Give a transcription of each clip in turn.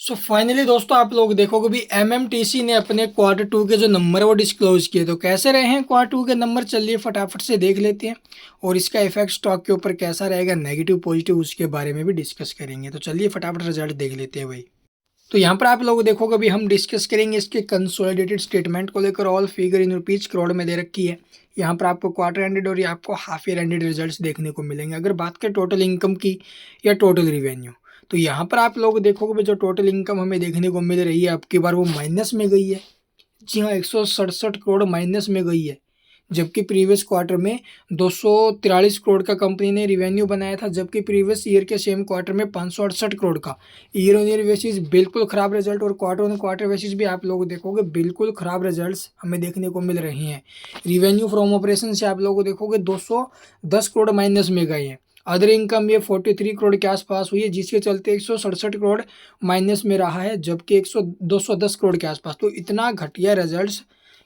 So finally दोस्तों आप लोग देखोगे भी एमएमटीसी ने अपने क्वार्टर टू के जो नंबर है वो डिस्क्लोज किए। तो कैसे रहे हैं क्वार्टर टू के नंबर, चलिए फटाफट से देख लेते हैं और इसका इफेक्ट स्टॉक के ऊपर कैसा रहेगा, नेगेटिव पॉजिटिव, उसके बारे में भी डिस्कस करेंगे। तो चलिए फटाफट रिजल्ट देख लेते हैं भाई। तो यहाँ पर आप लोग देखोगे भी हम डिस्कस करेंगे इसके कंसोलिडेटेड स्टेटमेंट को लेकर। All figure in rupees crore में दे रखी है। यहाँ पर आपको क्वार्टर एंडेड और ये आपको हाफ ईयर एंडेड रिजल्ट्स देखने को मिलेंगे। अगर बात करें टोटल इनकम की या टोटल रिवेन्यू, तो यहाँ पर आप लोग देखोगे भी जो टोटल इनकम हमें देखने को मिल रही है अब की बार वो माइनस में गई है। जी हाँ, 167 करोड़ माइनस में गई है। जबकि प्रीवियस क्वार्टर में 243 करोड़ का कंपनी ने रिवेन्यू बनाया था, जबकि प्रीवियस ईयर के सेम क्वार्टर में 568 करोड़ का। ईयर ऑन ईयर बेसिस बिल्कुल खराब रिजल्ट और क्वार्टर ऑन क्वार्टर बेसिस भी आप लोग देखोगे बिल्कुल खराब रिजल्ट्स हमें देखने को मिल रहे हैं। रिवेन्यू फ्रॉम ऑपरेशन से आप लोग देखोगे 210 करोड़ माइनस में गए हैं। अदर इनकम ये 43 करोड़ के आसपास हुई है, जिसके चलते 167 करोड़ माइनस में रहा है, जबकि 210 करोड़ के आसपास। तो इतना घटिया रिजल्ट्स,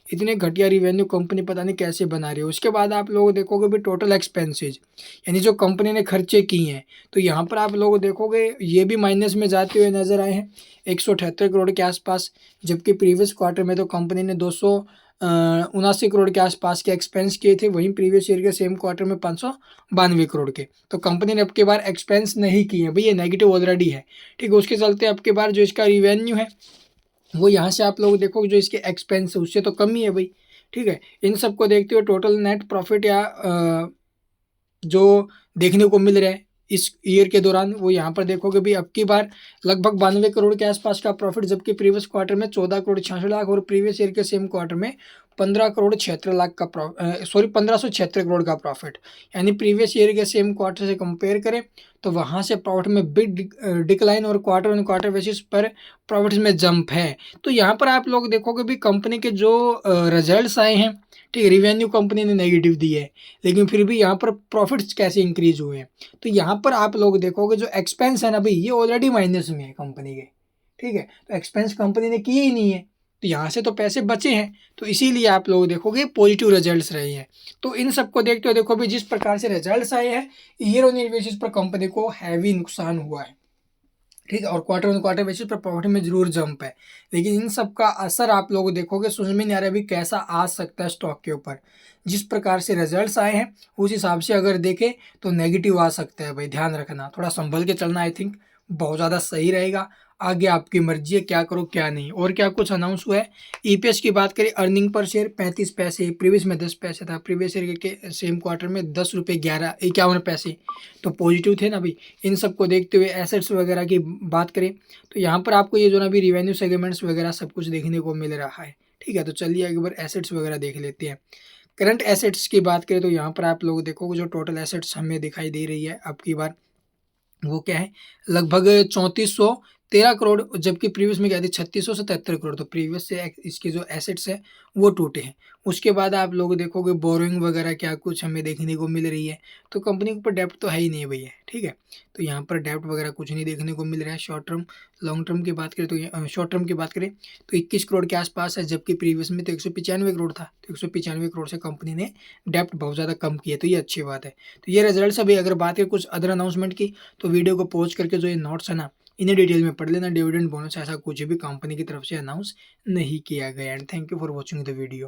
इतने घटिया रिवेन्यू कंपनी पता नहीं कैसे बना रही है। उसके बाद आप लोग देखोगे भी टोटल एक्सपेंसेज, यानी जो कंपनी ने खर्चे किए हैं, तो यहाँ पर आप लोग देखोगे ये भी माइनस में जाते हुए नजर आए हैं 178 करोड़ के आसपास। जबकि प्रीवियस क्वार्टर में तो कंपनी ने 279 करोड़ के आसपास के एक्सपेंस किए थे, वहीं प्रीवियस ईयर के सेम क्वार्टर में 592 करोड़ के। तो कंपनी ने अब की बार एक्सपेंस नहीं किए भाई, ये नेगेटिव ऑलरेडी है। ठीक है, उसके चलते अब की बार जो इसका रिवेन्यू है वो यहाँ से आप लोग देखो जो इसके एक्सपेंस है उससे तो कम ही है भाई। ठीक है, इन सबको देखते हुए टोटल नेट प्रॉफिट या जो देखने को मिल रहा है इस ईयर के दौरान, वो यहाँ पर देखोगे भी अब की बार लगभग 92 करोड़ के आसपास का प्रॉफिट, जबकि प्रीवियस क्वार्टर में 14 करोड़ 66 लाख और प्रीवियस ईयर के सेम क्वार्टर में 15 करोड़ 76 लाख का 1576 करोड़ का प्रॉफिट। यानी प्रीवियस ईयर के सेम क्वार्टर से कंपेयर करें तो वहाँ से प्रॉफिट में बिग डिक्लाइन और क्वार्टर ऑन क्वार्टर बेसिस पर प्रॉफिट में जंप है। तो यहाँ पर आप लोग देखोगे भी कंपनी के जो रिजल्ट्स आए हैं, ठीक है, रिवेन्यू कंपनी ने नेगेटिव दी है, लेकिन फिर भी यहाँ पर प्रॉफिट्स कैसे इंक्रीज हुए हैं। तो यहाँ पर आप लोग देखोगे जो एक्सपेंस है ना भाई, ये ऑलरेडी माइनस में है कंपनी के। ठीक है, तो एक्सपेंस कंपनी ने किए ही नहीं है, तो यहाँ से तो पैसे बचे हैं, तो इसीलिए आप लोग देखोगे पॉजिटिव रिजल्ट्स रहे हैं। तो इन सबको देखते हुए देखो भी जिस प्रकार से रिजल्ट्स आए हैं, ईयर ऑन ईयर बेसिस पर कंपनी को हैवी नुकसान हुआ है। ठीक है, और क्वार्टर ऑन क्वार्टर बेसिस पर प्रॉफिट में जरूर जंप है, लेकिन इन सब का असर आप लोग देखोगे समझ में नहीं आ रहा अभी कैसा आ सकता है स्टॉक के ऊपर। जिस प्रकार से रिजल्ट्स आए हैं उस हिसाब से अगर देखें तो नेगेटिव आ सकता है भाई, ध्यान रखना, थोड़ा संभल के चलना, आई थिंक बहुत ज़्यादा सही रहेगा। आगे आपकी मर्जी है क्या करो क्या नहीं। और क्या कुछ अनाउंस हुआ है, ईपीएस की बात करें, अर्निंग पर शेयर 35 पैसे, प्रीवियस में 10 पैसे था, प्रीवियस ईयर के सेम क्वार्टर में 10 रुपये 51 पैसे, तो पॉजिटिव थे ना भाई। इन सबको देखते हुए एसेट्स वगैरह की बात करें तो यहाँ पर आपको ये जो ना भी रिवेन्यू सेगमेंट्स वगैरह सब कुछ देखने को मिल रहा है। ठीक है, तो चलिए एक बार एसेट्स वगैरह देख लेते हैं। करंट एसेट्स की बात करें तो यहाँ पर आप लोग देखोगे जो टोटल एसेट्स हमें दिखाई दे रही है अब की बार वो क्या है, लगभग 3413 करोड़, जबकि प्रीवियस में क्या थी 3677 करोड़। तो प्रीवियस से इसके जो एसेट्स है वो टूटे हैं। उसके बाद आप लोग देखोगे बोरोइंग वगैरह क्या कुछ हमें देखने को मिल रही है, तो कंपनी के ऊपर डेप्ट तो है ही नहीं भैया। ठीक है, तो यहाँ पर डेप्ट वगैरह कुछ नहीं देखने को मिल रहा है। शॉर्ट टर्म लॉन्ग टर्म की बात करें तो शॉर्ट टर्म की बात करें तो 21 करोड़ के आसपास है, जबकि प्रीवियस में तो 195 करोड़ था। तो 195 करोड़ से कंपनी ने डेप्ट बहुत ज़्यादा कम किया, तो ये अच्छी बात है। तो ये रिजल्ट अभी अगर बात करें कुछ अदर अनाउंसमेंट की, तो वीडियो को पॉज करके जो ये नोट्स है ना इन्हें डिटेल में पढ़ लेना। डिविडेंड बोनस ऐसा कुछ भी कंपनी की तरफ से अनाउंस नहीं किया गया। And thank you for watching the video.